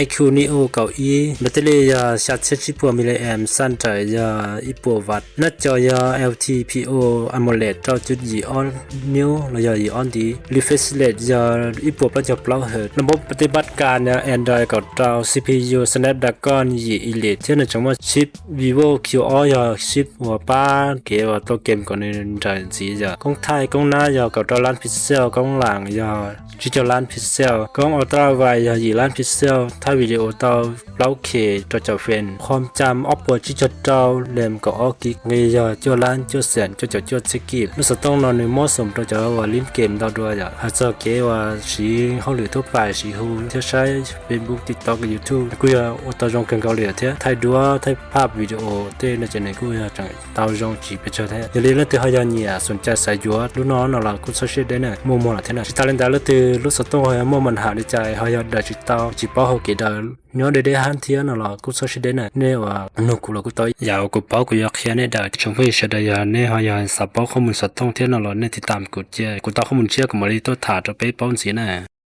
IQ Neo เก้าอี้แบตเตอรี่ยาชัดเซ10มิลลิแอมสั้นใจยาอีปัววัตต์หน้าจอยา LTPO AMOLED 9.2 ออนนิ้วระยะอีออนดี refresh rate ยาอีปัวประจับเปล่าเหิดระบบปฏิบัติการยา Android กับเจ้า CPU Snapdragon 2 Elite ที่นั่นจังว่าชิป Vivo QR ยาชิปหัวป้าเกี่ยวกับตัวเกมก่อนในใจสียากล้องท้ายกล้องหน้ายากับล้านพิกเซลกล้องหลังยา7ล้านพิกเซลกล้องอัลตราไวด์ยา2ล้านพิกเซลถ้าวิดีโอต่อ8K ตัวจะเป็นความจำ Oppo จิจเจ้าแรมก็ออกิกเงยาจล้านจแสนจสกิบรู้สึกต้องนอนในเหมาะสมตัวจะว่าเล่นเกมดาวด้วยอ่ะอาจจะเกว่าสีเฮาหรือทั่วไปสีฮูที่ใช้ Facebook TikTok YouTube กูอยากตัวจงกันเกาหลีเถอะถ่ายดูถ่ายภาพวิดีโอเต้ในจังไหนกูอยากจังตาวจงจีไปเจอแท้อย่าลืมแล้วที่เฮาอย่าเนี่ยสนใจใส่ยัวรู้น้องน่ะล่ะกูโซเชียลได้น่ะมัวๆล่ะเท่านั้นสิตาเล่นได้แล้วที่รู้สึกต้องเฮามัวมันหาในใจเฮาอยากได้จิตาวจิป้อเฮาเกดnhớ để han thiên là cũng sao đến này nè và nó cũng là cũng tới giàu cũng bảo cũng giặc kia nè đời trong cái sẽ đây nè họ giờ sắp bảo không muốn sát thông thiên là nè thì tạm cũng chơi cũng tao không muốn chơi cũng mà đi tôi thả cho bé bao nhiêu nè